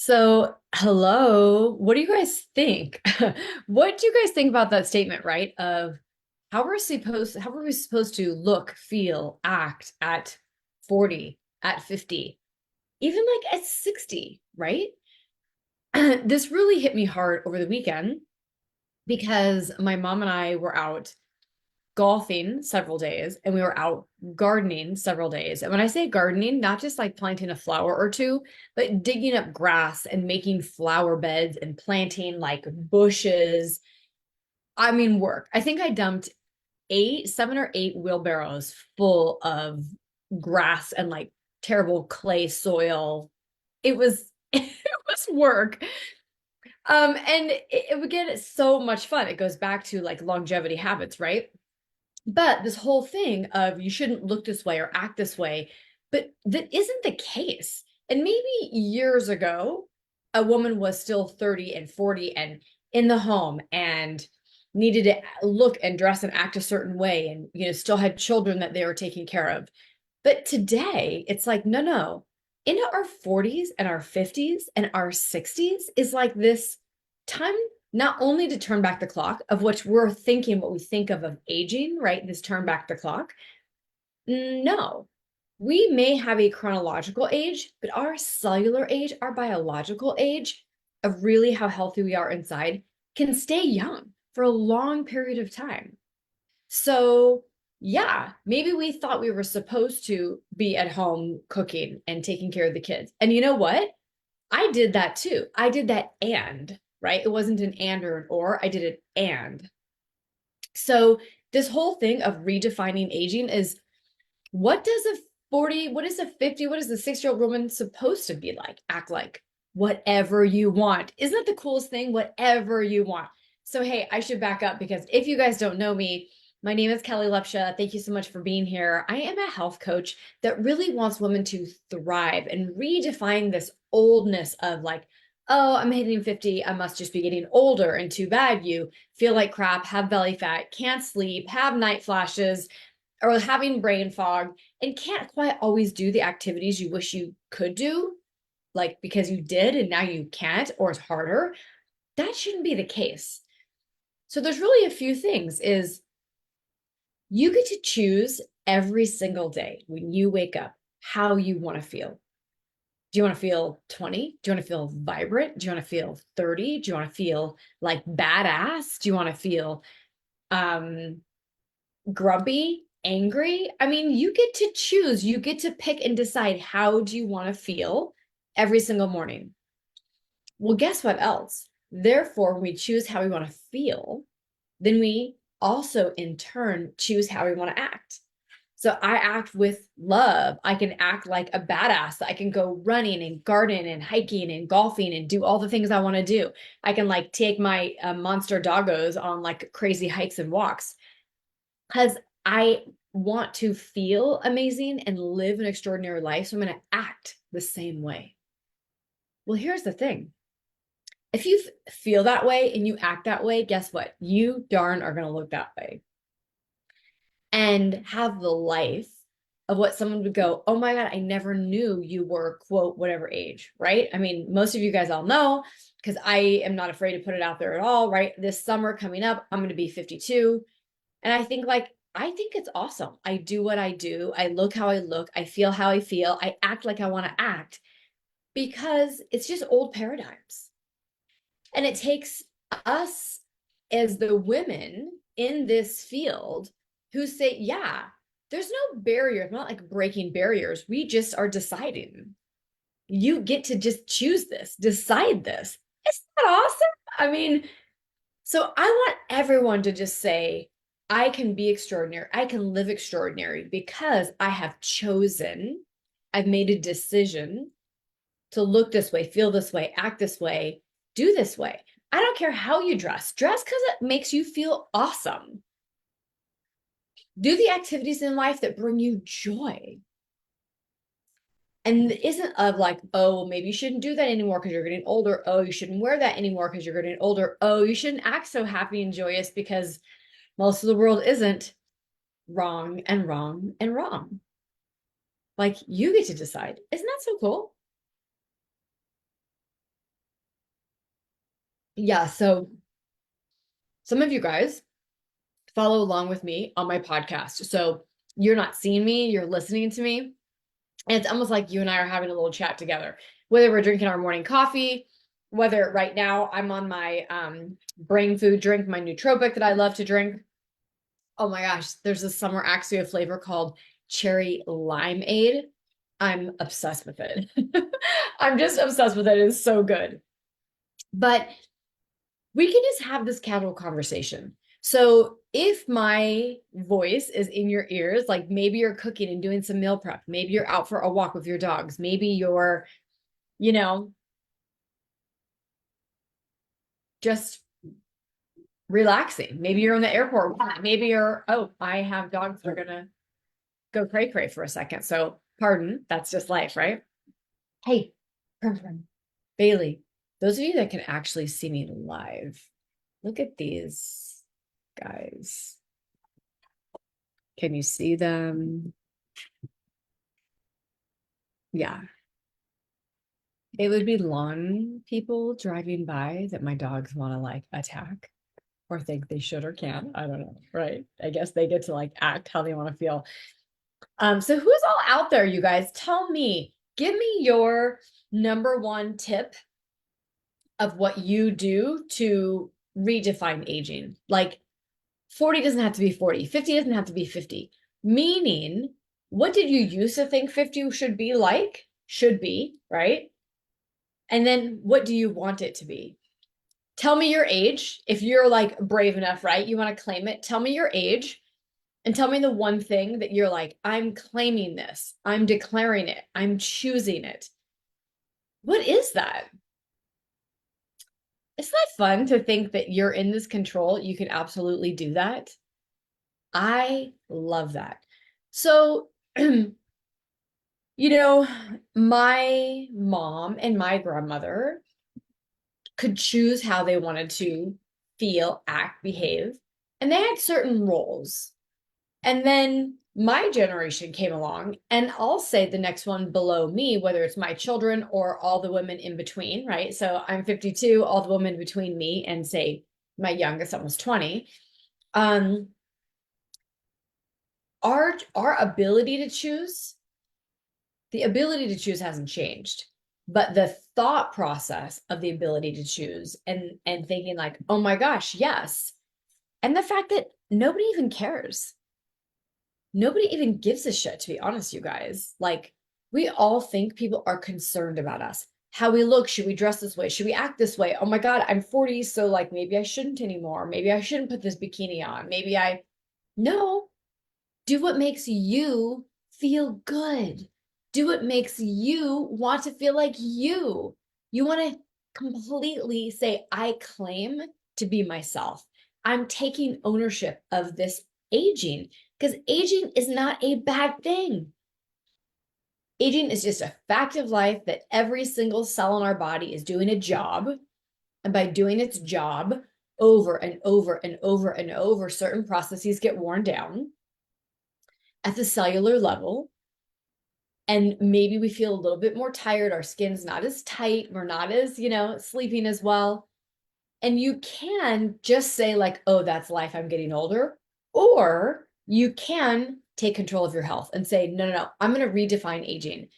So, hello, what do you guys think? What do you guys think about that statement, right? Of how are we supposed to look, feel, act at 40, at 50, even like at 60, right? This really hit me hard over the weekend because my mom and I were out golfing several days and we were out gardening several days. And when I say gardening, not just like planting a flower or two, but digging up grass and making flower beds and planting like bushes. I mean, work. I think I dumped 7 or 8 wheelbarrows full of grass and like terrible clay soil. It was it was work. And it would get so much fun. It goes back to like longevity habits, right? But this whole thing of you shouldn't look this way or act this way, but that isn't the case. And maybe years ago, a woman was still 30 and 40 and in the home and needed to look and dress and act a certain way and still had children that they were taking care of. But today, it's like no. In our 40s and our 50s and our 60s is like this time not only to turn back the clock, of which we're thinking what we think of aging, right? This turn back the clock. No, we may have a chronological age, but our cellular age, our biological age of really how healthy we are inside can stay young for a long period of time. So, yeah, maybe we thought we were supposed to be at home cooking and taking care of the kids. And you know what? I did that too. I did that right? It wasn't an and or an or. I did it and. So, this whole thing of redefining aging is what does a 40, what is a 50, what is a 6-year-old woman supposed to be like? Act like whatever you want. Isn't that the coolest thing? Whatever you want. So, hey, I should back up because if you guys don't know me, my name is Kellie Lupsha. Thank you so much for being here. I am a health coach that really wants women to thrive and redefine this oldness of like, oh, I'm hitting 50. I must just be getting older. And too bad you feel like crap, have belly fat, can't sleep, have night flashes, or having brain fog, and can't quite always do the activities you wish you could do, like because you did and now you can't, or it's harder. That shouldn't be the case. So there's really a few things is you get to choose every single day when you wake up how you want to feel. Do you want to feel 20? Do you want to feel vibrant? Do you want to feel 30? Do you want to feel like badass? Do you want to feel um grumpy, angry? I mean, you get to choose. You get to pick and decide how do you want to feel every single morning. Well, guess what else? Therefore, when we choose how we want to feel, then we also in turn choose how we want to act. So I act with love. I can act like a badass. I can go running and garden and hiking and golfing and do all the things I want to do. I can like take my monster doggos on like crazy hikes and walks because I want to feel amazing and live an extraordinary life. So I'm going to act the same way. Well, here's the thing. If you feel that way and you act that way, guess what? You darn are going to look that way and have the life of what someone would go, oh my God, I never knew you were, quote, whatever age, right? I mean, most of you guys all know because I am not afraid to put it out there at all, right? This summer coming up, I'm going to be 52. And I think it's awesome. I do what I do. I look how I look. I feel how I feel. I act like I want to act because it's just old paradigms. And it takes us as the women in this field who say, yeah, there's no barrier. It's not like breaking barriers. We just are deciding. You get to just choose this, decide this. Isn't that awesome? I mean, so I want everyone to just say, I can be extraordinary. I can live extraordinary because I have chosen, I've made a decision to look this way, feel this way, act this way, do this way. I don't care how you dress because it makes you feel awesome. Do the activities in life that bring you joy. And isn't of like, oh, maybe you shouldn't do that anymore because you're getting older. Oh, you shouldn't wear that anymore because you're getting older. Oh, you shouldn't act so happy and joyous because most of the world isn't. Wrong and wrong and wrong. Like you get to decide. Isn't that so cool? Yeah, so some of you guys follow along with me on my podcast. So you're not seeing me, you're listening to me. And it's almost like you and I are having a little chat together, whether we're drinking our morning coffee, whether right now I'm on my brain food drink, my nootropic that I love to drink. Oh my gosh, there's a summer actually a flavor called cherry limeade. I'm obsessed with it. I'm just obsessed with it. It's so good. But we can just have this casual conversation. So if my voice is in your ears, like maybe you're cooking and doing some meal prep, maybe you're out for a walk with your dogs, maybe you're, you know, just relaxing. Maybe you're in the airport. Maybe you're, oh, I have dogs that are gonna go cray cray for a second. So pardon, that's just life, right? Hey, Bailey, those of you that can actually see me live, look at these guys. Can you see them? Yeah. It would be lawn people driving by that my dogs want to like attack or think they should or can. I don't know. Right. I guess they get to like act how they want to feel. So who's all out there, you guys? Tell me, give me your number one tip of what you do to redefine aging. Like 40 doesn't have to be 40, 50 doesn't have to be 50. Meaning, what did you used to think 50 should be like? Should be, right? And then what do you want it to be? Tell me your age. If you're like brave enough, right? You want to claim it. Tell me your age and tell me the one thing that you're like, I'm claiming this. I'm declaring it. I'm choosing it. What is that? Isn't that fun to think that you're in this control? You can absolutely do that. I love that. So, my mom and my grandmother could choose how they wanted to feel, act, behave, and they had certain roles. And then my generation came along, and I'll say the next one below me, whether it's my children or all the women in between, right? So I'm 52, all the women between me and say my youngest, almost 20. Um, our ability to choose, the ability to choose hasn't changed, but the thought process of the ability to choose and thinking like, oh my gosh, yes. And the fact that nobody even cares. Nobody even gives a shit, to be honest, you guys. Like, we all think people are concerned about us. How we look, should we dress this way? Should we act this way? Oh my God, I'm 40, so like maybe I shouldn't anymore. Maybe I shouldn't put this bikini on. No, do what makes you feel good. Do what makes you want to feel like you. You want to completely say, I claim to be myself. I'm taking ownership of this aging because aging is not a bad thing. Aging is just a fact of life that every single cell in our body is doing a job. And by doing its job over and over and over and over, certain processes get worn down at the cellular level. And maybe we feel a little bit more tired. Our skin's not as tight. We're not as, sleeping as well. And you can just say, like, oh, that's life. I'm getting older. Or you can take control of your health and say, no, no, no, I'm going to redefine aging.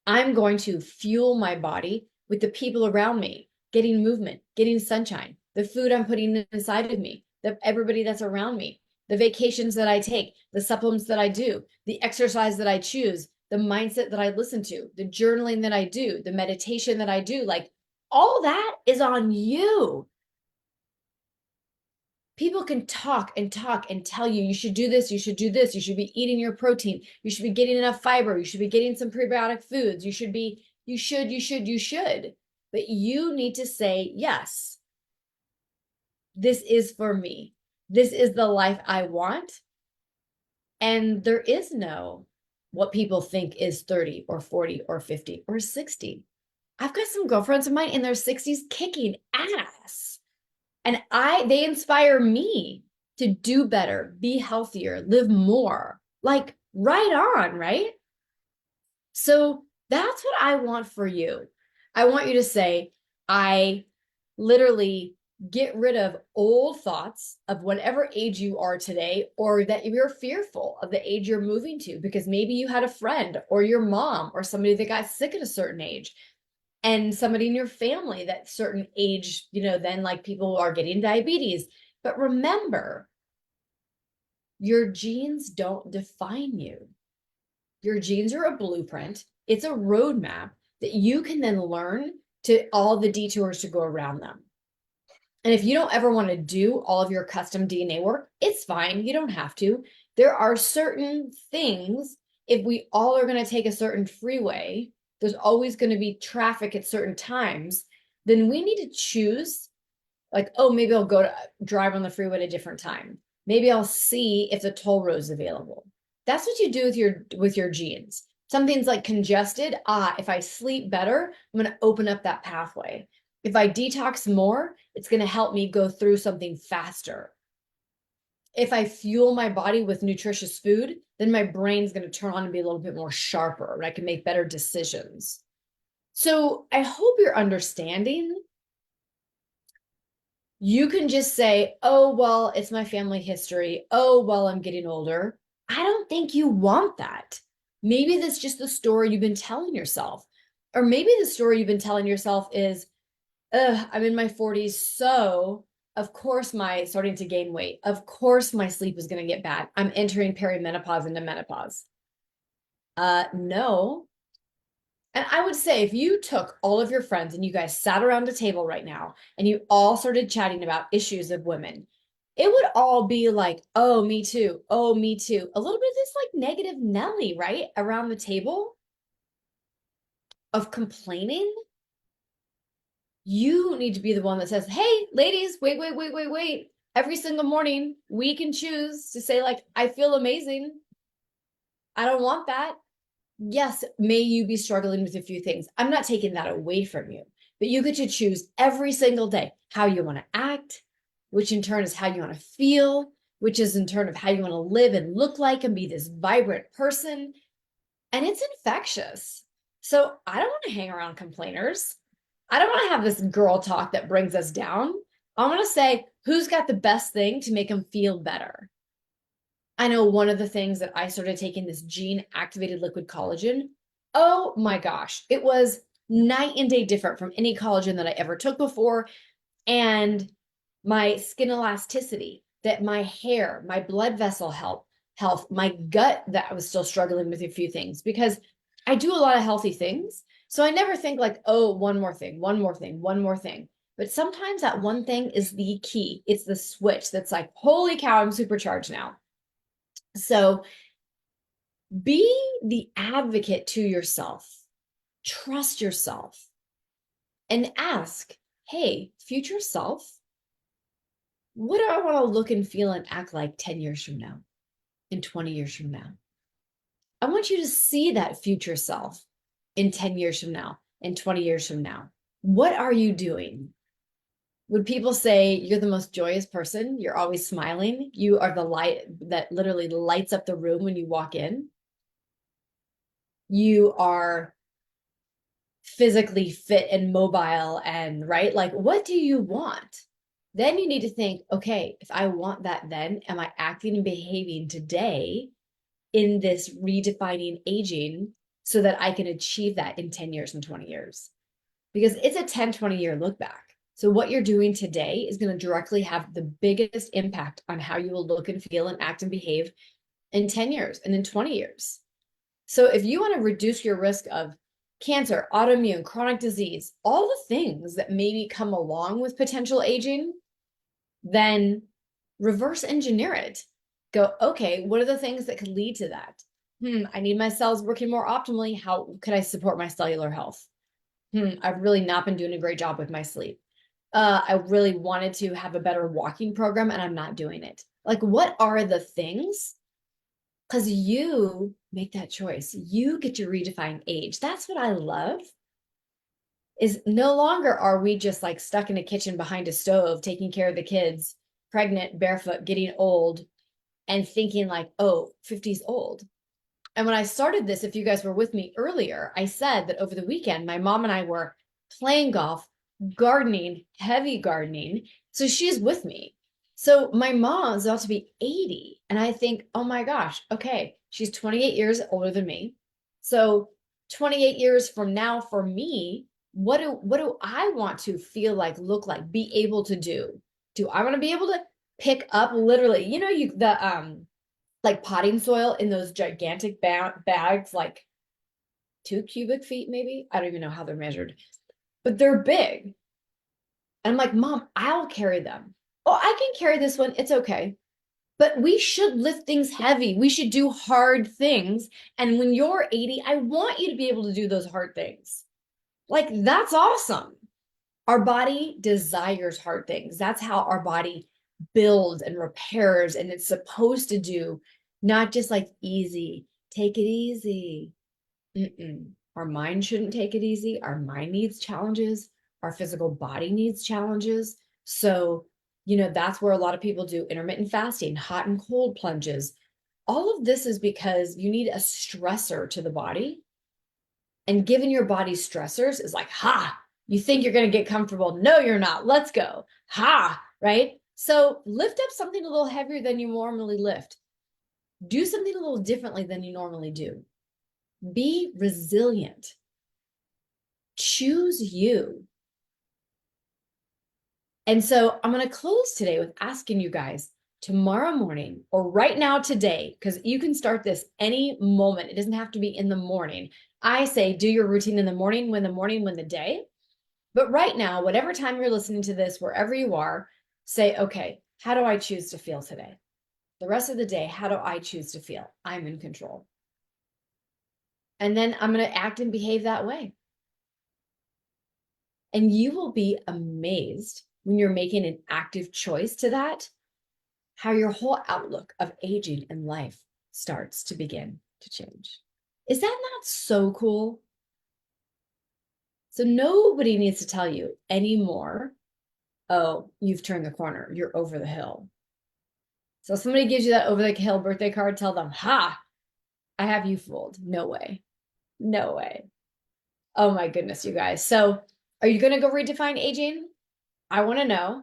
I'm going to fuel my body with the people around me, getting movement, getting sunshine, the food I'm putting inside of me, everybody that's around me, the vacations that I take, the supplements that I do, the exercise that I choose, the mindset that I listen to, the journaling that I do, the meditation that I do. Like, all that is on you. People can talk and talk and tell you, you should do this, you should do this, you should be eating your protein, you should be getting enough fiber, you should be getting some prebiotic foods, you should. But you need to say, yes, this is for me. This is the life I want. And there is no what people think is 30 or 40 or 50 or 60. I've got some girlfriends of mine in their 60s kicking ass. And they inspire me to do better, be healthier, live more. Like, right on, right? So that's what I want for you. I want you to say, I literally Get rid of old thoughts of whatever age you are today, or that you're fearful of the age you're moving to, because maybe you had a friend or your mom or somebody that got sick at a certain age, and somebody in your family that certain age, then like people are getting diabetes. But remember, your genes don't define you. Your genes are a blueprint. It's a roadmap that you can then learn to all the detours to go around them. And if you don't ever want to do all of your custom DNA work, it's fine. You don't have to. There are certain things, if we all are going to take a certain freeway, there's always going to be traffic at certain times. Then we need to choose, like, oh, maybe I'll go to drive on the freeway at a different time. Maybe I'll see if the toll road is available. That's what you do with your genes. Something's like congested. If I sleep better, I'm going to open up that pathway. If I detox more, it's going to help me go through something faster. If I fuel my body with nutritious food, then my brain's going to turn on and be a little bit more sharper, and I can make better decisions. So I hope you're understanding. You can just say, oh, well, it's my family history. Oh, well, I'm getting older. I don't think you want that. Maybe that's just the story you've been telling yourself. Or maybe the story you've been telling yourself is, I'm in my 40s, so of course my starting to gain weight. Of course my sleep is going to get bad. I'm entering perimenopause into menopause. No. And I would say if you took all of your friends and you guys sat around a table right now and you all started chatting about issues of women, it would all be like, oh, me too. Oh, me too. A little bit of this like negative Nelly, right? Around the table of complaining. You need to be the one that says, hey, ladies, wait, wait, wait, wait, wait. Every single morning, we can choose to say, like, I feel amazing. I don't want that. Yes, may you be struggling with a few things. I'm not taking that away from you, but you get to choose every single day how you want to act, which in turn is how you want to feel, which is in turn of how you want to live and look like and be this vibrant person. And it's infectious. So I don't want to hang around complainers. I don't want to have this girl talk that brings us down. I want to say, who's got the best thing to make them feel better? I know one of the things that I started taking this gene activated liquid collagen. Oh my gosh, it was night and day different from any collagen that I ever took before. And my skin elasticity, that my hair, my blood vessel health, my gut, that I was still struggling with a few things, because I do a lot of healthy things. So I never think like, oh, one more thing, one more thing, one more thing. But sometimes that one thing is the key. It's the switch that's like, holy cow, I'm supercharged now. So be the advocate to yourself. Trust yourself and ask, hey, future self, what do I want to look and feel and act like 10 years from now, in 20 years from now? I want you to see that future self in 10 years from now, in 20 years from now. What are you doing? Would people say you're the most joyous person? You're always smiling. You are the light that literally lights up the room when you walk in. You are physically fit and mobile and right. Like, what do you want? Then you need to think, okay, if I want that, then am I acting and behaving today in this redefining aging so that I can achieve that in 10 years and 20 years? Because it's a 10, 20-year look back. So what you're doing today is going to directly have the biggest impact on how you will look and feel and act and behave in 10 years and in 20 years. So if you want to reduce your risk of cancer, autoimmune, chronic disease, all the things that maybe come along with potential aging, then reverse engineer it. Go, okay, what are the things that could lead to that? I need my cells working more optimally. How could I support my cellular health? I've really not been doing a great job with my sleep. I really wanted to have a better walking program and I'm not doing it. Like, what are the things? Because you make that choice. You get to redefine age. That's what I love. Is no longer are we just like stuck in a kitchen behind a stove, taking care of the kids, pregnant, barefoot, getting old, and thinking like, oh, 50's old. And when I started this, if you guys were with me earlier, I said that over the weekend, my mom and I were playing golf, gardening, heavy gardening, So she's with me. So my mom's about to be 80. And I think, oh my gosh, okay, she's 28 years older than me. So 28 years from now for me, what do I want to feel like, look like, be able to do? Do I want to be able to pick up literally, you the like potting soil in those gigantic bags, like 2 cubic feet, maybe? I don't even know how they're measured, but they're big. And I'm like, Mom, I'll carry them. Oh, I can carry this one. It's okay. But we should lift things heavy. We should do hard things. And when you're 80, I want you to be able to do those hard things. Like, that's awesome. Our body desires hard things. That's how our body builds and repairs. And it's supposed to do, not just like easy, take it easy. Mm-mm. Our mind shouldn't take it easy. Our mind needs challenges. Our physical body needs challenges. So, that's where a lot of people do intermittent fasting, hot and cold plunges. All of this is because you need a stressor to the body. And giving your body stressors is like, ha, you think you're going to get comfortable. No, you're not. Let's go. Ha, right? So lift up something a little heavier than you normally lift. Do something a little differently than you normally do. Be resilient. Choose you. And so I'm going to close today with asking you guys tomorrow morning or right now today, because you can start this any moment. It doesn't have to be in the morning. I say do your routine in the morning, win the day. But right now, whatever time you're listening to this, wherever you are, say, okay, how do I choose to feel today? The rest of the day, how do I choose to feel? I'm in control. And then I'm going to act and behave that way. And you will be amazed when you're making an active choice to that, how your whole outlook of aging and life starts to begin to change. Is that not so cool? So nobody needs to tell you anymore, oh, you've turned the corner, you're over the hill. So if somebody gives you that over the hill birthday card, tell them, ha, I have you fooled. No way. No way. Oh my goodness, you guys. So are you going to go redefine aging? I want to know.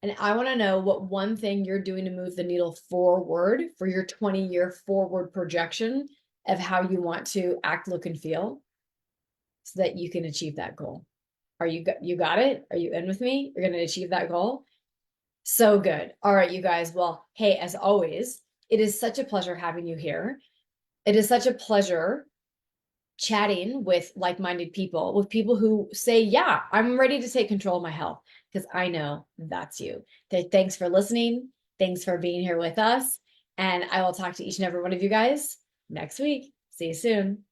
And I want to know what one thing you're doing to move the needle forward for your 20-year forward projection of how you want to act, look, and feel so that you can achieve that goal. You got it? Are you in with me? You're going to achieve that goal? So good. All right, you guys. Well, hey, as always, it is such a pleasure having you here. It is such a pleasure chatting with like-minded people, with people who say, yeah, I'm ready to take control of my health, because I know that's you. Thanks for listening. Thanks for being here with us. And I will talk to each and every one of you guys next week. See you soon.